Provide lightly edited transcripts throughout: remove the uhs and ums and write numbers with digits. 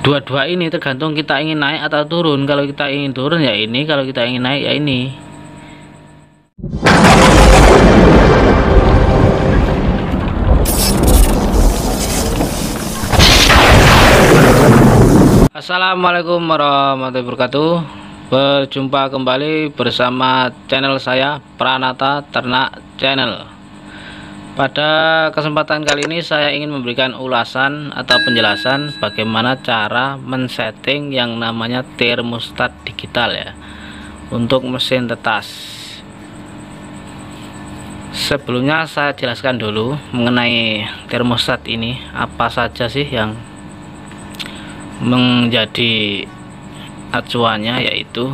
Dua-dua ini tergantung kita ingin naik atau turun. Kalau kita ingin turun ya ini, kalau kita ingin naik ya ini. Assalamualaikum warahmatullahi wabarakatuh. Berjumpa kembali bersama channel saya, Pranata Ternak Channel. Pada kesempatan kali ini saya ingin memberikan ulasan atau penjelasan bagaimana cara men-setting yang namanya termostat digital ya, untuk mesin tetas. Sebelumnya saya jelaskan dulu mengenai termostat ini, apa saja sih yang menjadi acuannya, yaitu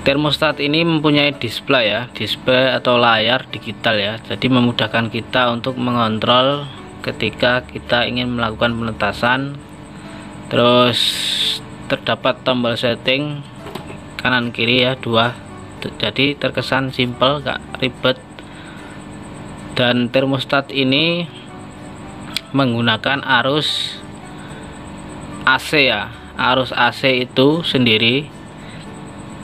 termostat ini mempunyai display ya, display atau layar digital ya. Jadi memudahkan kita untuk mengontrol ketika kita ingin melakukan penetasan. Terus terdapat tombol setting kanan kiri ya, dua. Jadi terkesan simple, gak ribet. Dan termostat ini menggunakan arus AC ya. Arus AC itu sendiri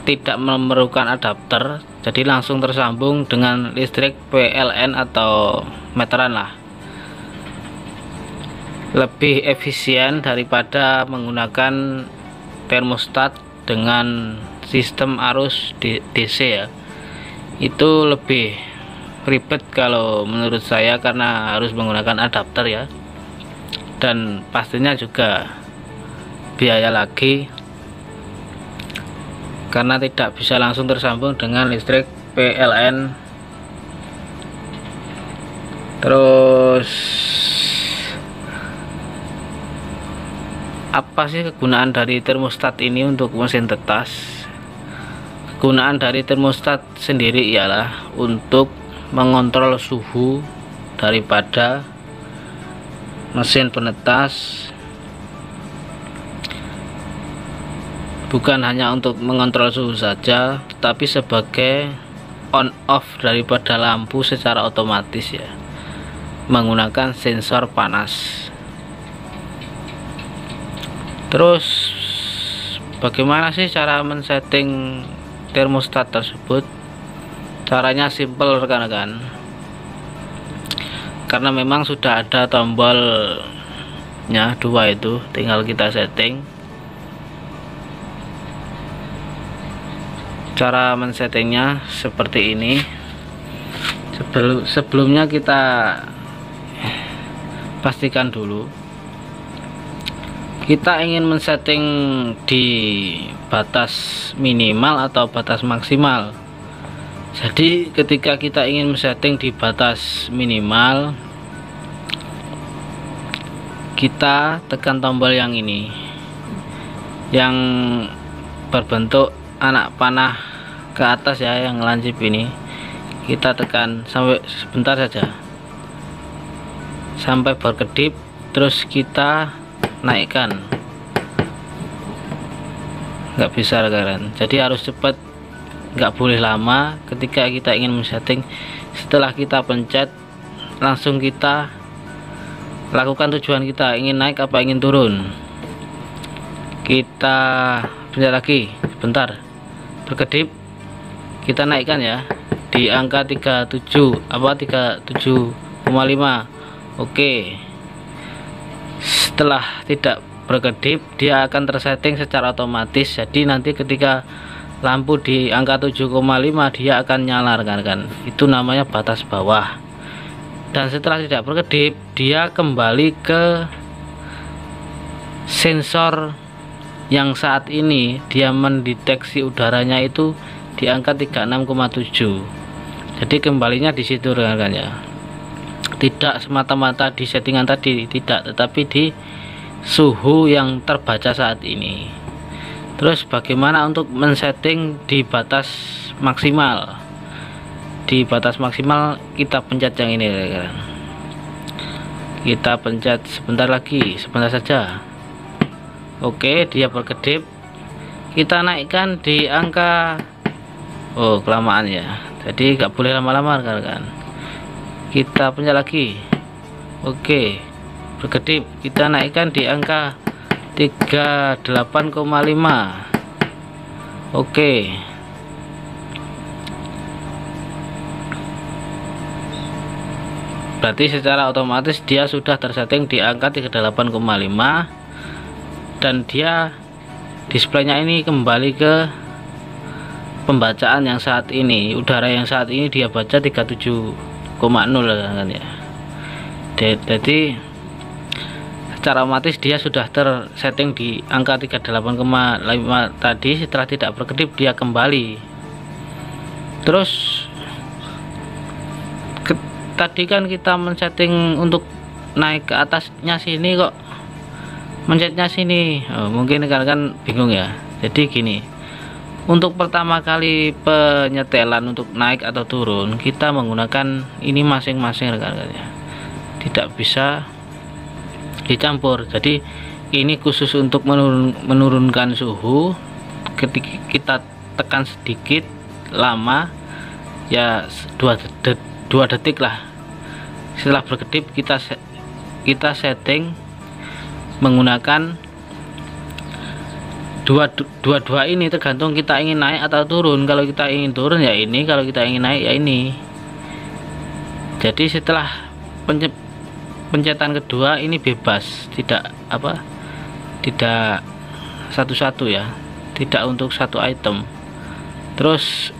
tidak memerlukan adapter, jadi langsung tersambung dengan listrik PLN atau meteran lah. Lebih efisien daripada menggunakan termostat dengan sistem arus DC ya. Itu lebih ribet kalau menurut saya, karena harus menggunakan adapter ya, dan pastinya juga biaya lagi, karena tidak bisa langsung tersambung dengan listrik PLN. Terus apa sih kegunaan dari termostat ini untuk mesin tetas? Kegunaan dari termostat sendiri ialah untuk mengontrol suhu daripada mesin penetas. Bukan hanya untuk mengontrol suhu saja, tetapi sebagai on off daripada lampu secara otomatis ya, menggunakan sensor panas. Terus bagaimana sih cara men-setting termostat tersebut? Caranya simple rekan-rekan, karena memang sudah ada tombolnya dua, itu tinggal kita setting. Cara men-settingnya seperti ini. Sebelumnya kita pastikan dulu kita ingin men-setting di batas minimal atau batas maksimal. Jadi ketika kita ingin men-setting di batas minimal, kita tekan tombol yang ini, yang berbentuk anak panah ke atas ya, yang lancip ini. Kita tekan sampai sebentar saja, sampai berkedip, terus kita naikkan. Nggak bisa rekan, jadi harus cepat, nggak boleh lama. Ketika kita ingin men-setting, setelah kita pencet langsung kita lakukan tujuan kita, ingin naik apa ingin turun. Kita pencet lagi sebentar, berkedip, kita naikkan ya di angka 37,5. Oke. Setelah tidak berkedip, dia akan tersetting secara otomatis. Jadi nanti ketika lampu di angka 7,5 dia akan nyala rekan-rekan. Itu namanya batas bawah. Dan setelah tidak berkedip, dia kembali ke sensor yang saat ini dia mendeteksi udaranya itu di angka 36,7. Jadi kembalinya di situ rekan-rekan ya. Tidak semata-mata di settingan tadi, tidak, tetapi di suhu yang terbaca saat ini. Terus bagaimana untuk men-setting di batas maksimal? Di batas maksimal kita pencet yang ini rekan-rekan. Kita pencet sebentar lagi, sebentar saja. Oke, dia berkedip. Kita naikkan di angka, oh kelamaan ya, jadi nggak boleh lama-lama rekan-rekan. Kita pencet lagi. Oke, berkedip, kita naikkan di angka 38,5. Oke. Berarti secara otomatis dia sudah tersetting di angka 38,5 dan dia displaynya ini kembali ke pembacaan yang saat ini, udara yang saat ini dia baca 37,0 kan ya. Jadi secara otomatis dia sudah tersetting di angka 38,5 tadi. Setelah tidak berkedip dia kembali. Terus tadi kan kita men-setting untuk naik ke atasnya sini kok mencetnya sini. Mungkin kan bingung ya. Jadi gini, untuk pertama kali penyetelan untuk naik atau turun kita menggunakan ini masing-masing rekan-rekan ya, tidak bisa dicampur. Jadi ini khusus untuk menurunkan suhu. Ketika kita tekan sedikit lama ya 2 detik lah. Setelah berkedip kita setting menggunakan dua ini, tergantung kita ingin naik atau turun. Kalau kita ingin turun ya ini, kalau kita ingin naik ya ini. Jadi setelah pencetan kedua ini bebas, tidak satu-satu ya, tidak untuk satu item. Terus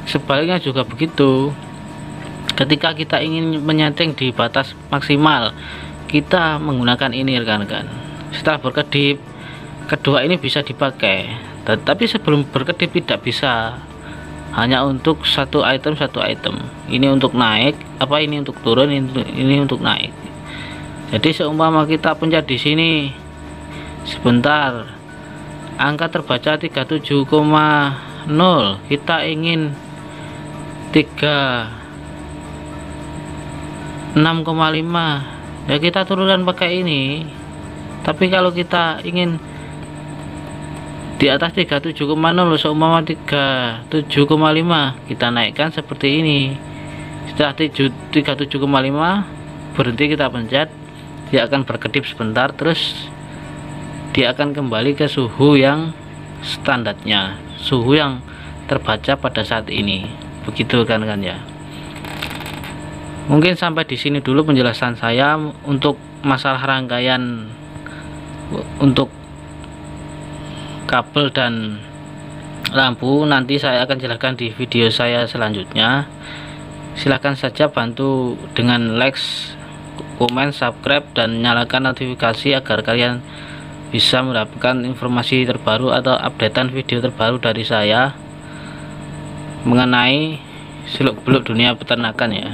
sebaliknya juga begitu. Ketika kita ingin menyeting di batas maksimal, kita menggunakan ini rekan-rekan. Setelah berkedip, kedua ini bisa dipakai. Tapi sebelum berkedip tidak bisa. Hanya untuk satu item. Ini untuk naik, ini untuk turun, ini untuk naik. Jadi seumpama kita pencet di sini sebentar, angka terbaca 37,0, kita ingin 6,5 ya kita turunkan pakai ini. Tapi kalau kita ingin di atas 37,0 seumpama 37,5 kita naikkan seperti ini. Setelah 37,5 berhenti, kita pencet, dia akan berkedip sebentar, terus dia akan kembali ke suhu yang standarnya, suhu yang terbaca pada saat ini. Begitu kan ya. Mungkin sampai di sini dulu penjelasan saya untuk masalah rangkaian untuk kabel dan lampu. Nanti saya akan jelaskan di video saya selanjutnya. Silahkan saja bantu dengan like, komen, subscribe, dan nyalakan notifikasi agar kalian bisa mendapatkan informasi terbaru atau updatean video terbaru dari saya mengenai seluk-beluk dunia peternakan ya.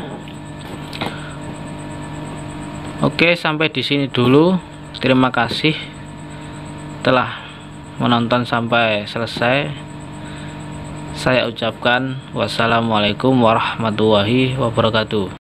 Oke, sampai di sini dulu. Terima kasih telah menonton sampai selesai. Saya ucapkan wassalamualaikum warahmatullahi wabarakatuh.